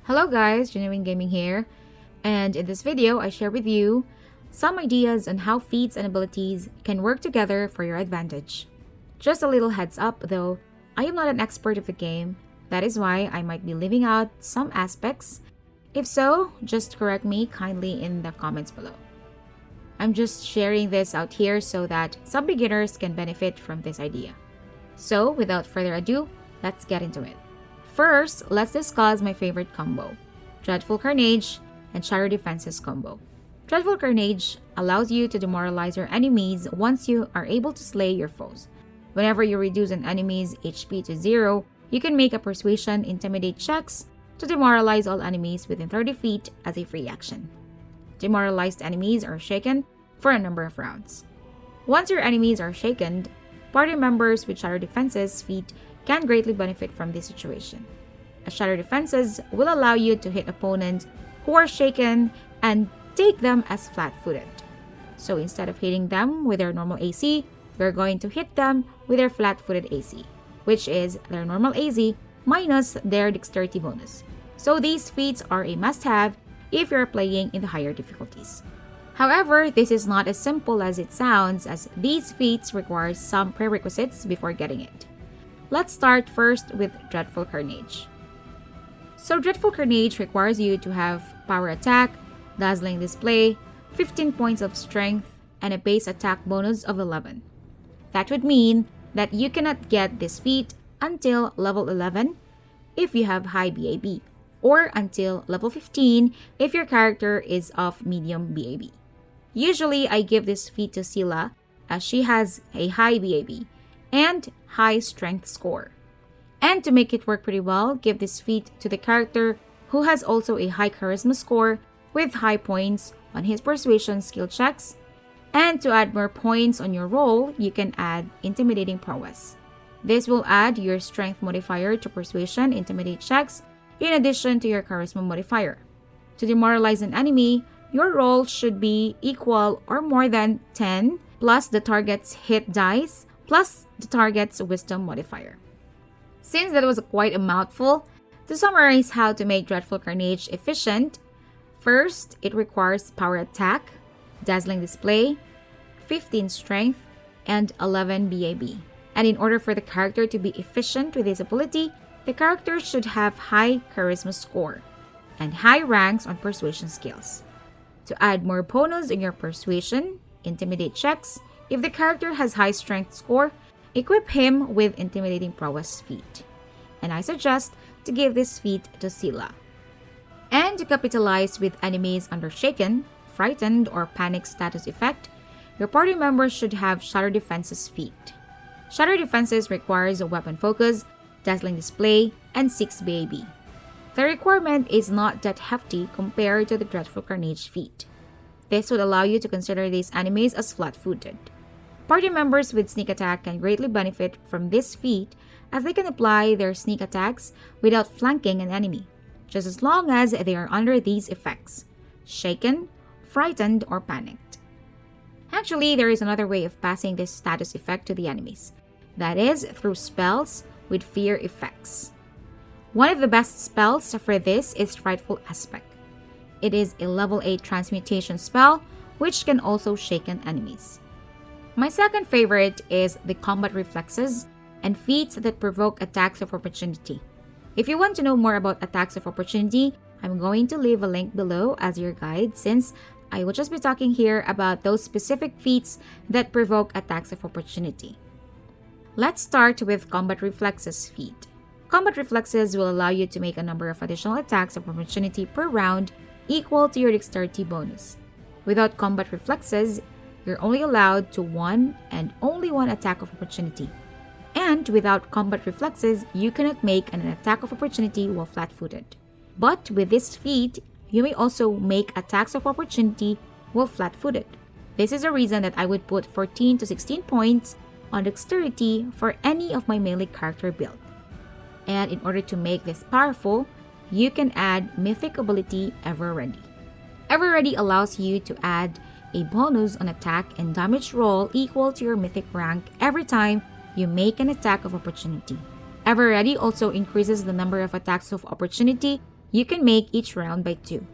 Hello guys, Genuine Gaming here, and in this video I share with you some ideas on how feats and abilities can work together for your advantage. Just a little heads up though, I am not an expert of the game, that is why I might be leaving out some aspects. If so, just correct me kindly in the comments below. I'm just sharing this out here so that some beginners can benefit from this idea. So without further ado, let's get into it. First, let's discuss my favorite combo, Dreadful Carnage and Shatter Defenses combo. Dreadful Carnage allows you to demoralize your enemies once you are able to slay your foes. Whenever you reduce an enemy's HP to 0, you can make a Persuasion Intimidate checks to demoralize all enemies within 30 feet as a free action. Demoralized enemies are shaken for a number of rounds. Once your enemies are shaken, party members with Shatter Defenses feat can greatly benefit from this situation. A Shatter Defenses will allow you to hit opponents who are shaken and take them as flat-footed. So instead of hitting them with their normal AC, you're going to hit them with their flat-footed AC, which is their normal AC minus their dexterity bonus. So these feats are a must-have if you're playing in the higher difficulties. However, this is not as simple as it sounds, as these feats require some prerequisites before getting it. Let's start first with Dreadful Carnage. So Dreadful Carnage requires you to have Power Attack, Dazzling Display, 15 points of Strength, and a base attack bonus of 11. That would mean that you cannot get this feat until level 11 if you have high BAB, or until level 15 if your character is of medium BAB. Usually, I give this feat to Scylla as she has a high BAB and high strength score. And to make it work pretty well, give this feat to the character who has also a high charisma score with high points on his persuasion skill checks. And to add more points on your roll, you can add Intimidating Prowess. This will add your strength modifier to persuasion intimidate checks in addition to your charisma modifier. To demoralize an enemy, your roll should be equal or more than 10 plus the target's hit dice plus the target's wisdom modifier. Since that was quite a mouthful, to summarize how to make Dreadful Carnage efficient, first, it requires Power Attack, Dazzling Display, 15 Strength, and 11 BAB. And in order for the character to be efficient with his ability, the character should have high charisma score and high ranks on persuasion skills. To add more bonus in your persuasion, intimidate checks, if the character has high strength score, equip him with Intimidating Prowess feat. And I suggest to give this feat to Scylla. And to capitalize with enemies under shaken, frightened, or panic status effect, your party members should have Shatter Defenses feat. Shatter Defenses requires a weapon focus, Dazzling Display, and 6 BAB. The requirement is not that hefty compared to the Dreadful Carnage feat. This would allow you to consider these enemies as flat-footed. Party members with Sneak Attack can greatly benefit from this feat as they can apply their sneak attacks without flanking an enemy, just as long as they are under these effects: shaken, frightened, or panicked. Actually, there is another way of passing this status effect to the enemies. That is through spells with fear effects. One of the best spells for this is Frightful Aspect. It is a level 8 transmutation spell which can also shaken enemies. My second favorite is the Combat Reflexes and feats that provoke attacks of opportunity. If you want to know more about attacks of opportunity, I'm going to leave a link below as your guide, since I will just be talking here about those specific feats that provoke attacks of opportunity. Let's start with Combat Reflexes feat. Combat Reflexes will allow you to make a number of additional attacks of opportunity per round equal to your dexterity bonus. Without Combat Reflexes, you're only allowed to one and only one attack of opportunity. And without Combat Reflexes, you cannot make an attack of opportunity while flat-footed. But with this feat, you may also make attacks of opportunity while flat-footed. This is a reason that I would put 14 to 16 points on dexterity for any of my melee character build. And in order to make this powerful, you can add Mythic ability Ever Ready. Ever Ready allows you to add a bonus on attack and damage roll equal to your mythic rank every time you make an attack of opportunity. Ever Ready also increases the number of attacks of opportunity You can make each round by 2.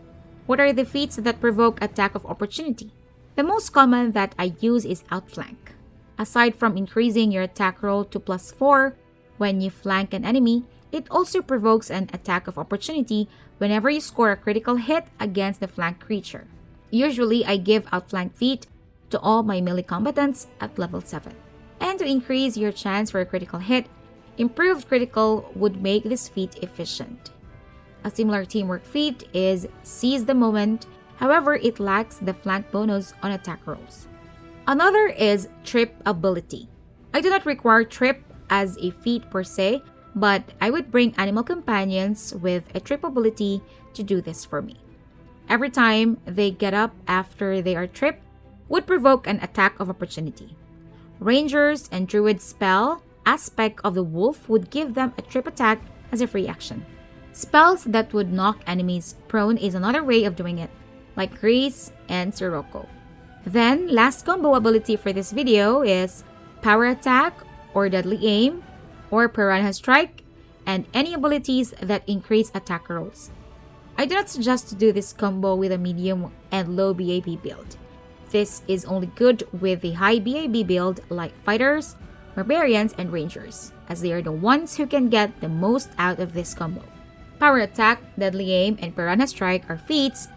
What are the feats that provoke attack of opportunity? The most common that I use is Outflank. Aside from increasing your attack roll to +4 when you flank an enemy, it also provokes an attack of opportunity whenever you score a critical hit against the flanked creature. Usually, I give Outflank feat to all my melee combatants at level 7. And to increase your chance for a critical hit, improved critical would make this feat efficient. A similar teamwork feat is Seize the Moment, however it lacks the flank bonus on attack rolls. Another is Trip ability. I do not require Trip as a feat per se, but I would bring animal companions with a Trip ability to do this for me. Every time they get up after they are tripped would provoke an attack of opportunity. Rangers and Druid spell Aspect of the Wolf would give them a trip attack as a free action. Spells that would knock enemies prone is another way of doing it, like Grease and Sirocco. Then, last combo ability for this video is Power Attack or Deadly Aim or Piranha Strike, and any abilities that increase attack rolls. I do not suggest to do this combo with a medium and low BAB build. This is only good with a high BAB build like Fighters, Barbarians, and Rangers, as they are the ones who can get the most out of this combo. Power Attack, Deadly Aim, and Piranha Strike are feats,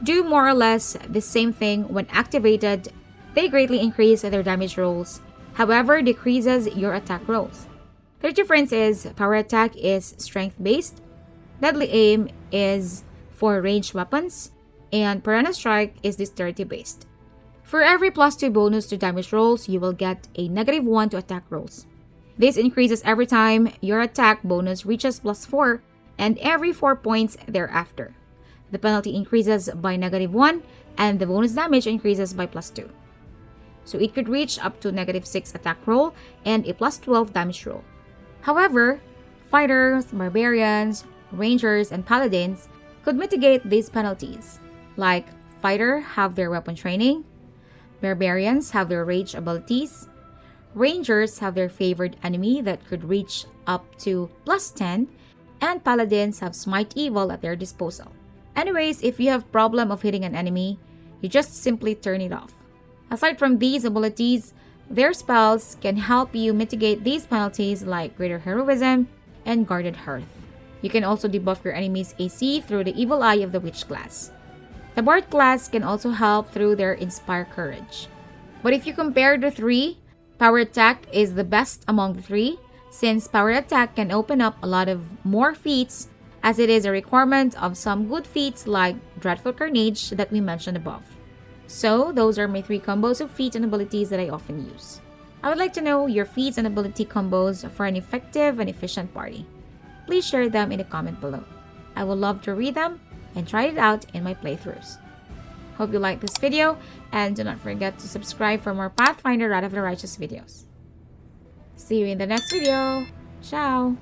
do more or less the same thing when activated. They greatly increase their damage rolls, however decreases your attack rolls. Their difference is Power Attack is strength-based, Deadly Aim is for ranged weapons, and Piranha Strike is dexterity-based. For every +2 bonus to damage rolls, you will get a -1 to attack rolls. This increases every time your attack bonus reaches +4 and every 4 points thereafter. The penalty increases by -1 and the bonus damage increases by +2. So it could reach up to -6 attack roll and a +12 damage roll. However, Fighters, Barbarians, Rangers, and Paladins could mitigate these penalties, like Fighter have their weapon training, Barbarians have their rage abilities, Rangers have their favored enemy that could reach up to +10, and Paladins have Smite Evil at their disposal. Anyways, if you have problem of hitting an enemy, you just simply turn it off. Aside from these abilities, their spells can help you mitigate these penalties like Greater Heroism and Guarded Hearth. You can also debuff your enemy's AC through the Evil Eye of the Witch class. The Bard class can also help through their Inspire Courage. But if you compare the 3, Power Attack is the best among the 3, since Power Attack can open up a lot of more feats, as it is a requirement of some good feats like Dreadful Carnage that we mentioned above. So, those are my 3 combos of feats and abilities that I often use. I would like to know your feats and ability combos for an effective and efficient party. Please share them in the comment below. I would love to read them and try it out in my playthroughs. Hope you liked this video, and do not forget to subscribe for more Pathfinder Wrath of the Righteous videos. See you in the next video. Ciao!